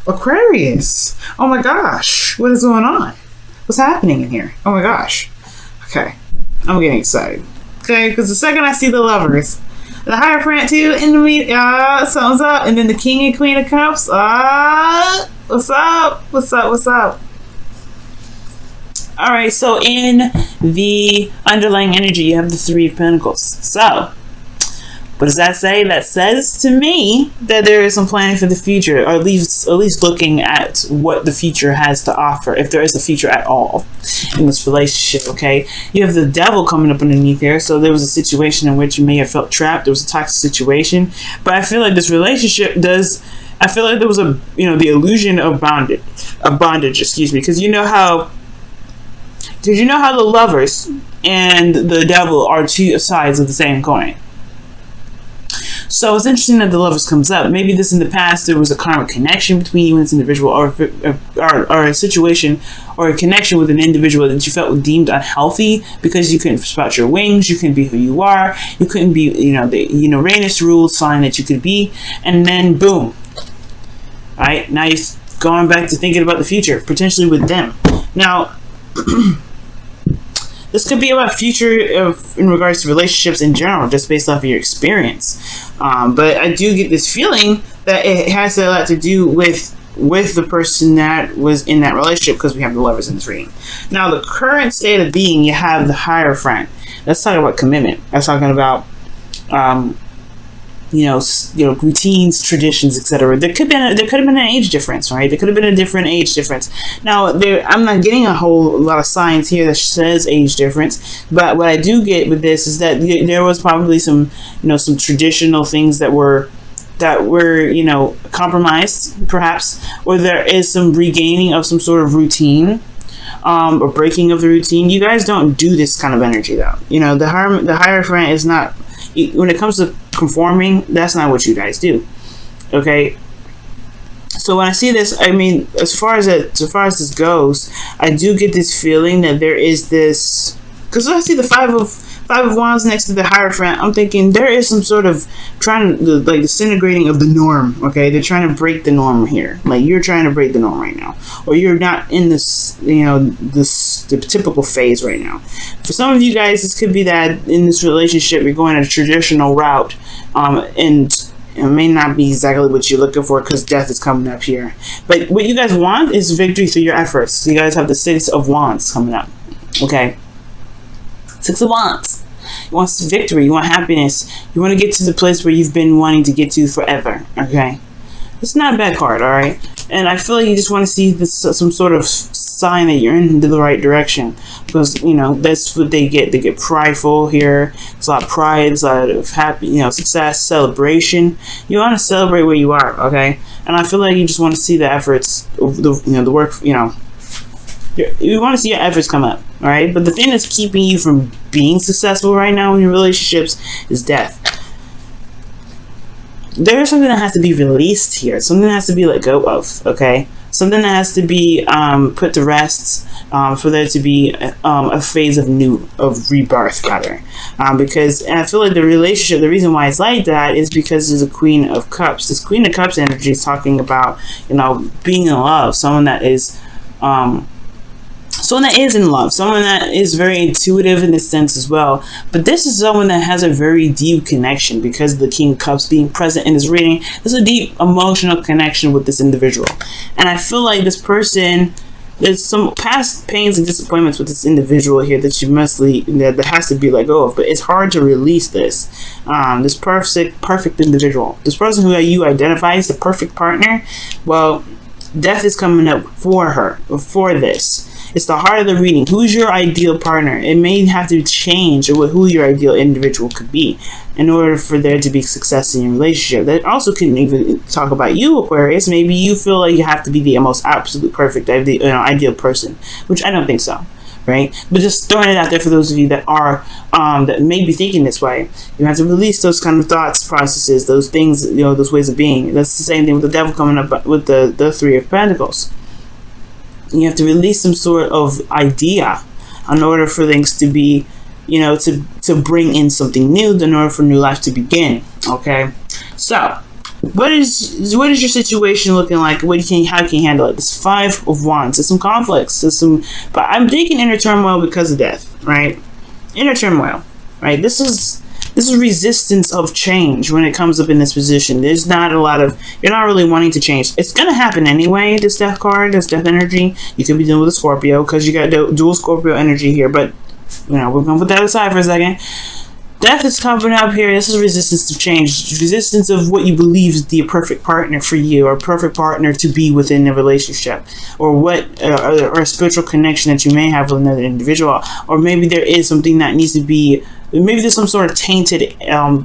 Aquarius. Oh my gosh. What is going on? What's happening in here? Oh my gosh. Okay. I'm getting excited. Okay, because the second I see the Lovers, the Hierophant too, in the meet, something's up, and then the King and Queen of Cups. What's up? What's up? What's up? All right, so in the underlying energy, you have the Three of Pentacles. So, what does that say? That says to me that there is some planning for the future, or at least looking at what the future has to offer, if there is a future at all in this relationship. Okay, you have the Devil coming up underneath here, so there was a situation in which you may have felt trapped. There was a toxic situation, but I feel like this relationship does. I feel like there was a the illusion of bondage. Excuse me, because you know how. Did you know how the Lovers and the Devil are two sides of the same coin? So it's interesting that the Lovers comes up. Maybe this in the past there was a karmic connection between you and this individual, or a situation or a connection with an individual that you felt deemed unhealthy because you couldn't sprout your wings, you couldn't be who you are, you couldn't be the Uranus ruled sign that you could be, and then boom. Alright, now you're going back to thinking about the future, potentially with them. Now this could be about future in regards to relationships in general, just based off of your experience. But I do get this feeling that it has a lot to do with the person that was in that relationship, because we have the Lovers in this reading. Now, the current state of being, you have the Hierophant. Let's talk about commitment. That's talking about routines, traditions, etc. There could have been an age difference, right? There could have been a different age difference. Now, I'm not getting a whole lot of signs here that says age difference, but what I do get with this is that there was probably some traditional things that were compromised, perhaps, or there is some regaining of some sort of routine. Or breaking of the routine. You guys don't do this kind of energy, though. The Hierophant is not. When it comes to conforming, that's not what you guys do. Okay. So when I see this, I mean, as far as this goes, I do get this feeling that there is this, because I see the Five of Wands next to the Hierophant, I'm thinking there is some sort of disintegrating of the norm. Okay, they're trying to break the norm here. Like, you're trying to break the norm right now, or you're not in this, the typical phase right now. For some of you guys, this could be that in this relationship you're going a traditional route, and it may not be exactly what you're looking for, because death is coming up here. But what you guys want is victory through your efforts. So you guys have the Six of Wands coming up. Okay. Six of Wands. You want victory. You want happiness. You want to get to the place where you've been wanting to get to forever. Okay. It's not a bad card, alright? And I feel like you just want to see some sort of sign that you're in the right direction. Because, that's what they get. They get prideful here. There's a lot of pride. There's a lot of happy, success, celebration. You want to celebrate where you are, okay? And I feel like you just want to see the efforts, the work, you want to see your efforts come up, alright? But the thing that's keeping you from being successful right now in your relationships is death. There's something that has to be released here. Something that has to be let go of, okay? Something that has to be put to rest for there to be a phase of rebirth, rather. Because I feel like the relationship, the reason why it's like that is because there's a Queen of Cups. This Queen of Cups energy is talking about, being in love. Someone that is in love, someone that is very intuitive in this sense as well. But this is someone that has a very deep connection, because of the King of Cups being present in this reading. There's a deep emotional connection with this individual, and I feel like this person, there's some past pains and disappointments with this individual here that you must that has to be let go of. But it's hard to release this perfect individual, this person who you identify as the perfect partner. Well, death is coming up for this. It's the heart of the reading. Who's your ideal partner? It may have to change who your ideal individual could be in order for there to be success in your relationship. That also can even talk about you, Aquarius. Maybe you feel like you have to be the most absolute perfect ideal person, which I don't think so, right? But just throwing it out there for those of you that are that may be thinking this way. You have to release those kind of thoughts, processes, those things, those ways of being. That's the same thing with the Devil coming up with the Three of Pentacles. You have to release some sort of idea in order for things to be, to bring in something new, in order for new life to begin. Okay, so what is your situation looking like? How can you handle it? This 5 of Wands. There's some conflicts. But I'm thinking inner turmoil because of death, right? Inner turmoil, right? This is resistance of change when it comes up in this position. There's not a lot of, you're not really wanting to change. It's going to happen anyway, this death card, this death energy. You could be dealing with a Scorpio because you got dual Scorpio energy here. But, we're going to put that aside for a second. Death is coming up here. This is resistance to change. Resistance of what you believe is the perfect partner for you, or perfect partner to be within a relationship, or or a spiritual connection that you may have with another individual. Or maybe there is something that needs to be, maybe there's some sort of tainted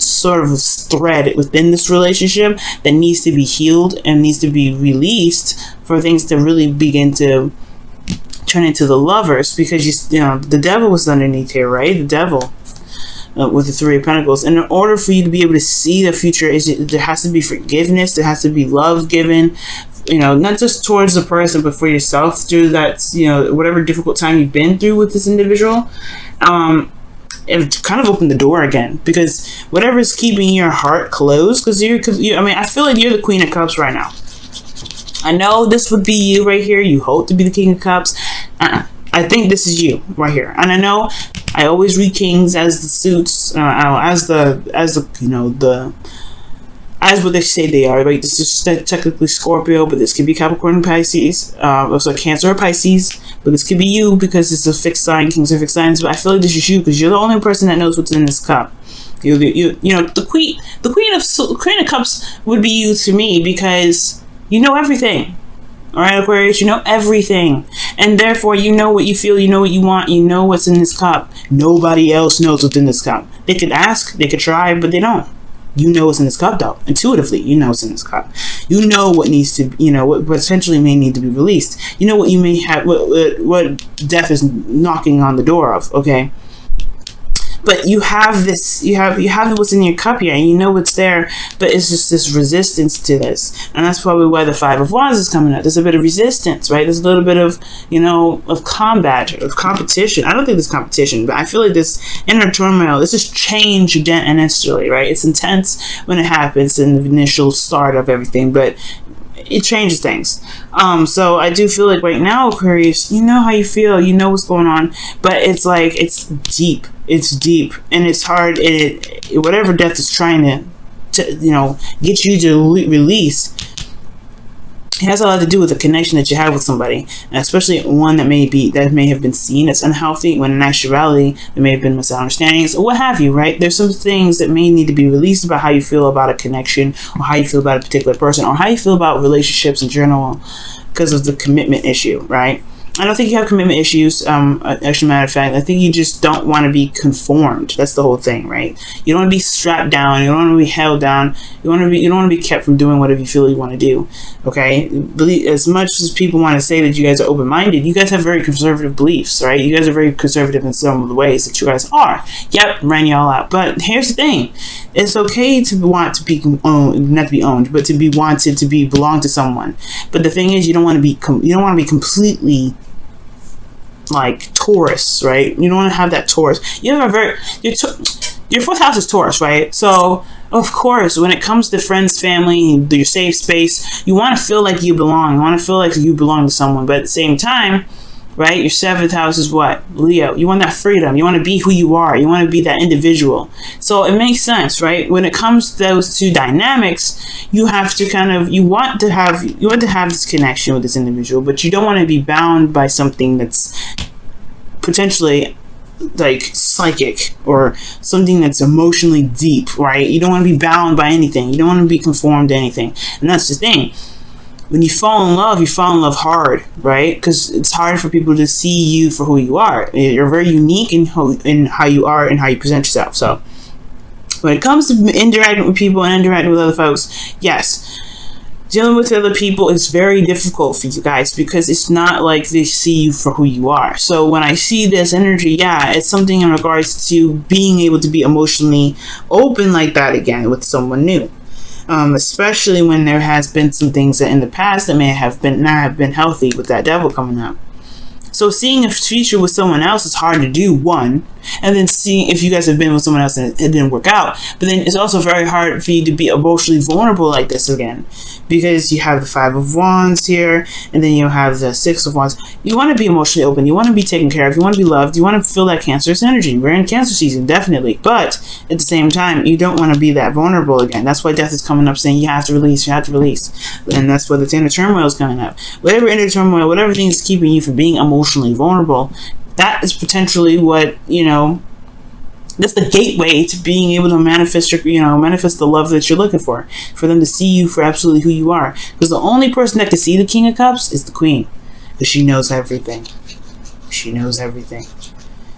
sort of thread within this relationship that needs to be healed and needs to be released for things to really begin to turn into the lovers. Because the devil was underneath here, right? The devil. With the 3 of Pentacles. And in order for you to be able to see the future, there has to be forgiveness, there has to be love given, not just towards the person, but for yourself through that, whatever difficult time you've been through with this individual. It kind of opened the door again, because whatever is keeping your heart closed, because I feel like you're the Queen of Cups right now. I know this would be you right here. You hope to be the King of Cups. I think this is you right here, and I know I always read kings as the suits, as what they say they are. Right? This is technically Scorpio, but this could be Capricorn and Pisces, also Cancer or Pisces. But this could be you because it's a fixed sign. Kings are fixed signs, but I feel like this is you because you're the only person that knows what's in this cup. The Queen of Cups would be you to me because you know everything. Alright, Aquarius, you know everything. And therefore, you know what you feel, you know what you want, you know what's in this cup. Nobody else knows what's in this cup. They could ask, they could try, but they don't. You know what's in this cup, though. Intuitively, you know what's in this cup. You know what needs to, what potentially may need to be released. You know what you may have, what death is knocking on the door of, okay? But you have this, you have what's in your cup here, and you know what's there, but it's just this resistance to this. And that's probably why the 5 of Wands is coming up. There's a bit of resistance, right? There's a little bit of, of combat, of competition. I don't think there's competition, but I feel like this inner turmoil, this is change initially, right? It's intense when it happens in the initial start of everything, but it changes things. So I do feel like right now, Aquarius, you know how you feel, you know what's going on, but it's like, it's deep, and it's hard, and whatever death is trying to get you to release, it has a lot to do with the connection that you have with somebody, and especially one that may have been seen as unhealthy, when in actuality there may have been misunderstandings or what have you, right? There's some things that may need to be released about how you feel about a connection, or how you feel about a particular person, or how you feel about relationships in general, because of the commitment issue, right? I don't think you have commitment issues. Actually, matter of fact, I think you just don't want to be conformed. That's the whole thing, right? You don't want to be strapped down. You don't want to be held down. You don't want to be kept from doing whatever you feel you want to do. Okay, as much as people want to say that you guys are open-minded, you guys have very conservative beliefs, right? You guys are very conservative in some of the ways that you guys are. Yep, ran y'all out. But here's the thing: it's okay to want to be owned, not to be owned, but to be wanted to belong to someone. But the thing is, you don't want to be completely like Taurus, right? You don't want to have that Taurus. You have your 4th house is Taurus, right? So of course, when it comes to friends, family, your safe space, you want to feel like you belong. You want to feel like you belong to someone, but at the same time, right? Your 7th house is what? Leo. You want that freedom. You want to be who you are. You want to be that individual. So it makes sense, right? When it comes to those two dynamics, you have to you want to have this connection with this individual, but you don't want to be bound by something that's potentially like psychic or something that's emotionally deep, right? You don't want to be bound by anything. You don't want to be conformed to anything. And that's the thing. When you fall in love hard, right? Because it's hard for people to see you for who you are. You're very unique in how you are and how you present yourself. So when it comes to interacting with people and interacting with other folks, yes, dealing with other people is very difficult for you guys because it's not like they see you for who you are. So when I see this energy, yeah, it's something in regards to being able to be emotionally open like that again with someone new. Especially when there has been some things that in the past that may have been not have been healthy with that devil coming up. So seeing a future with someone else is hard to do, one, and then seeing if you guys have been with someone else and it didn't work out. But then it's also very hard for you to be emotionally vulnerable like this again, because you have the Five of Wands here, and then you have the Six of Wands. You want to be emotionally open. You want to be taken care of. You want to be loved. You want to feel that Cancerous energy. We're in Cancer season, definitely. But at the same time, you don't want to be that vulnerable again. That's why Death is coming up, saying you have to release. You have to release. And that's why the Ten of Turmoil is coming up. Whatever inner turmoil, whatever thing is keeping you from being emotionally vulnerable, that is potentially what, you know, that's the gateway to being able to manifest your, you know, manifest the love that you're looking for them to see you for absolutely who you are. Because the only person that can see the King of Cups is the Queen, because she knows everything. She knows everything.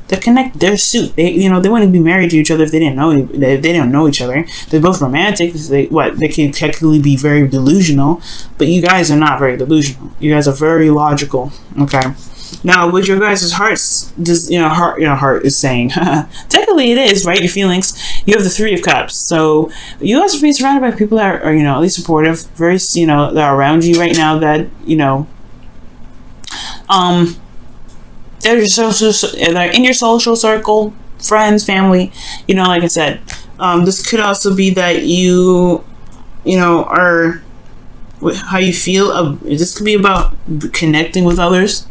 They're connected. They're a suit. They, you know, they wouldn't be married to each other if they didn't know. They don't know each other. They're both romantic. They can technically be very delusional, but you guys are not very delusional. You guys are very logical. Okay. Now, what your guys' hearts, just, heart is saying, technically it is, right? Your feelings. You have the Three of Cups. So you guys are being surrounded by people that are, at least supportive, very, that are around you right now that, they're in your social circle, friends, family, like I said. This could also be that you are, how you feel. This could be about connecting with others.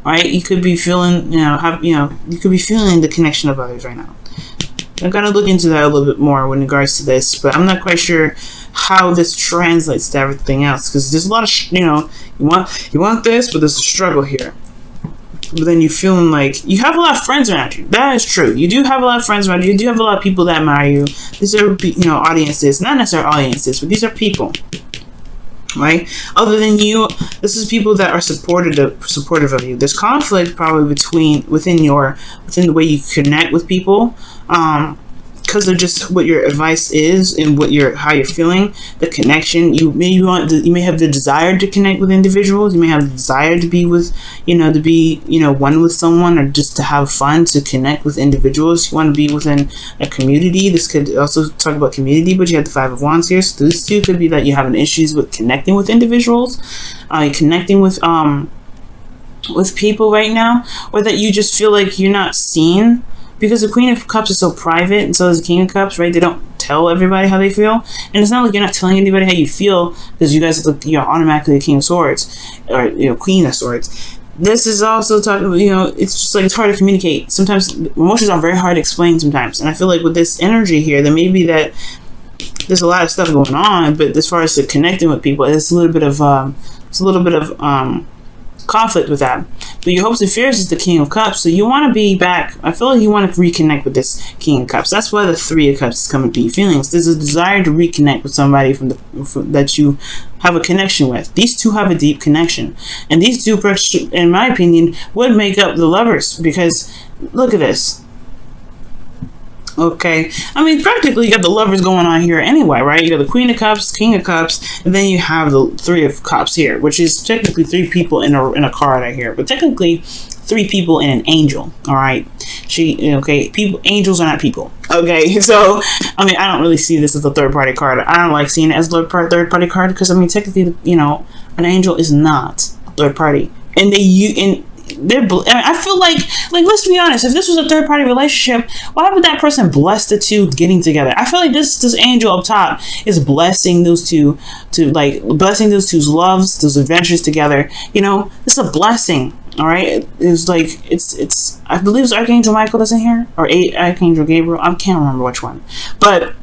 Right, you could be feeling, you could be feeling the connection of others right now. I'm gonna look into that a little bit more in regards to this, but I'm not quite sure how this translates to everything else, because there's a lot of, you want this, but there's a struggle here. But then you're feeling like you have a lot of friends around you. That is true. You do have a lot of friends around you. You do have a lot of people that admire you. These are, audiences, not necessarily audiences, but these are people. Right? Other than you, this is people that are supportive of you. There's conflict probably within the way you connect with people, because of just what your advice is and how you're feeling. The connection, you may have the desire to connect with individuals. You may have the desire to be with, one with someone, or just to have fun, to connect with individuals. You want to be within a community. This could also talk about community, but you have the Five of Wands here. So this too could be that you're having issues with connecting with individuals, connecting with people right now, or that you just feel like you're not seen. Because the Queen of Cups is so private, and so is the King of Cups, right? They don't tell everybody how they feel. And it's not like you're not telling anybody how you feel, because you guys you're automatically the King of Swords, or, Queen of Swords. This is also talking about, it's just like it's hard to communicate. Sometimes emotions are very hard to explain sometimes. And I feel like with this energy here, there may be that there's a lot of stuff going on, but as far as the connecting with people, it's a little bit of conflict with that. But your hopes and fears is the King of Cups, so you want to be back. I feel like you want to reconnect with this King of Cups. That's why the Three of Cups is coming to your feelings. There's a desire to reconnect with somebody that you have a connection with. These two have a deep connection, and these two, in my opinion, would make up the lovers, because look at this. Okay, I mean, practically you got the lovers going on here anyway, right? You got the Queen of Cups, King of Cups, and then you have the Three of Cups here, which is technically three people in a card right here, but technically three people in an angel. All right, angels are not people. Okay, so I mean, I don't really see this as a third party card. I don't like seeing it as a third party card, because I mean, technically, an angel is not a third party, and I feel like let's be honest, if this was a third-party relationship, why would that person bless the two getting together? I feel like this angel up top is blessing those two, blessing those two's loves, those adventures together. This is a blessing. All right, it's like it's I believe it's Archangel Michael that's in here, or Archangel Gabriel. I can't remember which one, but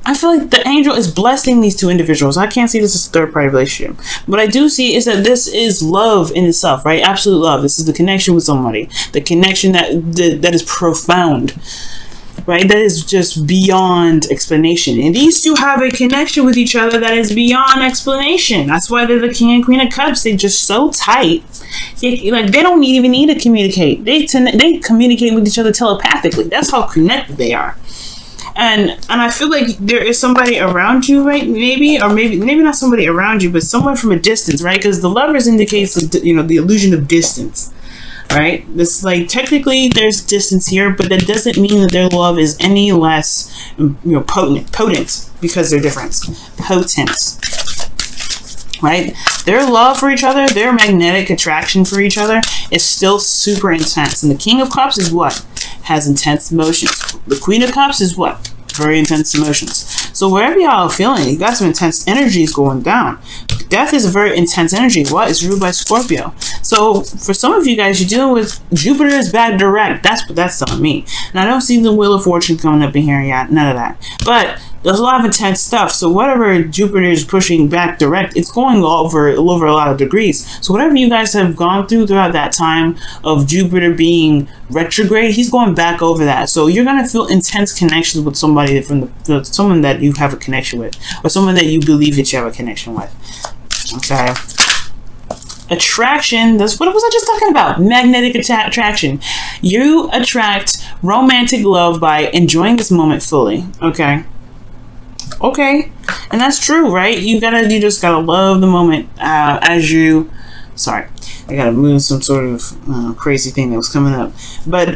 I feel like the angel is blessing these two individuals. I can't see this as a third-party relationship. What I do see is that this is love in itself, right? Absolute love. This is the connection with somebody. The connection that is profound, right? That is just beyond explanation. And these two have a connection with each other that is beyond explanation. That's why they're the King and Queen of Cups. They're just so tight. They don't even need to communicate. They communicate with each other telepathically. That's how connected they are. And I feel like there is somebody around you, right? Maybe not somebody around you, but someone from a distance, right? Because the lovers indicates the illusion of distance, right? This technically there's distance here, but that doesn't mean that their love is any less potent because they're different. Potent. right? Their love for each other, their magnetic attraction for each other is still super intense. And the King of Cups is what? Has intense emotions. The Queen of Cups is what? Very intense emotions. So wherever y'all are feeling, you got some intense energies going down. Death is a very intense energy. What? It's ruled by Scorpio. So for some of you guys, you're dealing with Jupiter is back direct. That's what that's telling me. And I don't see the Wheel of Fortune coming up in here yet. None of that. But there's a lot of intense stuff. So whatever Jupiter is pushing back direct, it's going over a lot of degrees. So whatever you guys have gone throughout that time of Jupiter being retrograde, he's going back over that. So you're gonna feel intense connections with somebody someone that you have a connection with, or someone that you believe that you have a connection with. Okay. Attraction. That's what was I just talking about? Magnetic attraction. You attract romantic love by enjoying this moment fully. Okay. Okay, and that's true, right? You just gotta love the moment sorry, I gotta move some sort of crazy thing that was coming up, but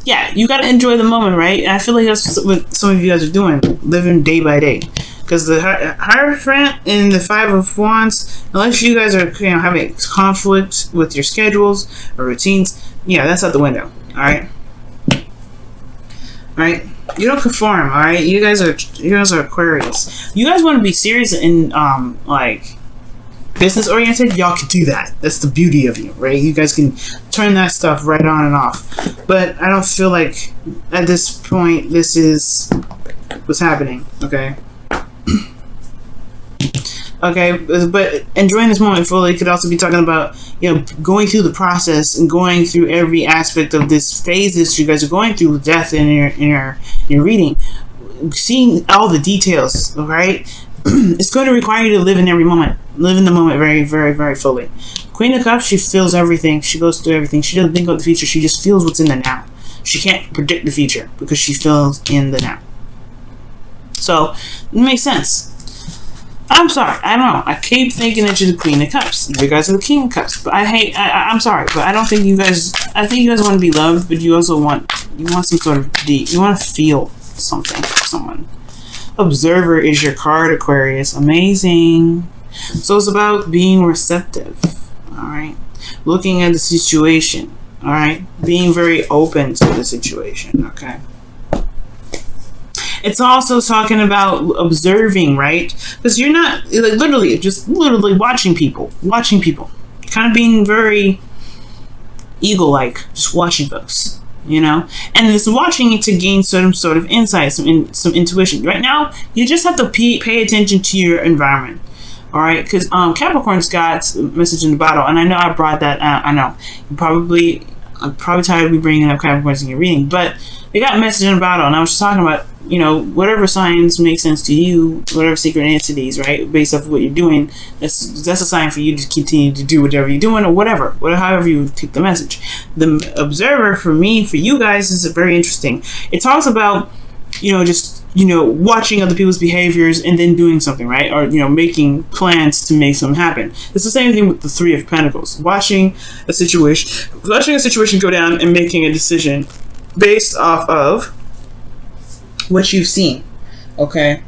yeah, you gotta enjoy the moment, right? And I feel like that's what some of you guys are doing, living day by day, because the Hierophant and the Five of Wands, unless you guys are having conflict with your schedules or routines, yeah, that's out the window. All right. You don't conform, all right? You guys are Aquarius. You guys want to be serious and like business oriented. Y'all can do that. That's the beauty of you, right? You guys can turn that stuff right on and off. But I don't feel like at this point this is what's happening. Okay. Okay, but enjoying this moment fully could also be talking about, going through the process and going through every aspect of this phase that you guys are going through with death in your reading, seeing all the details. All right, it's going to require you to live in every moment, live in the moment very, very, very fully. Queen of Cups, she feels everything, she goes through everything. She doesn't think about the future. She just feels what's in the now. She can't predict the future because she feels in the now. So it makes sense. I'm sorry, I don't know. I keep thinking that you're the Queen of Cups. You guys are the King of Cups. But I'm sorry, but I don't think you guys, I think you guys want to be loved, but you also want some sort of you want to feel something from someone. Observer is your card, Aquarius. Amazing. So it's about being receptive, all right? Looking at the situation, all right? Being very open to the situation, okay? It's also talking about observing, right? Because you're not literally watching people, kind of being very eagle-like, just watching folks, and it's watching to gain some sort of insight, some intuition. Right now, you just have to pay attention to your environment. All right, because Capricorn's got a message in the bottle, and I know I brought that out. I know I'm probably tired of me bringing up Capricorns in your reading, but they got a message in the bottle, and I was just talking about, whatever signs make sense to you, whatever synchronicities, right, based off of what you're doing, that's a sign for you to continue to do whatever you're doing, or however you take the message. The Observer, for you guys, is very interesting. It talks about, watching other people's behaviors and then doing something, right? Or, making plans to make something happen. It's the same thing with the Three of Pentacles. Watching a situation go down and making a decision based off of what you've seen, okay?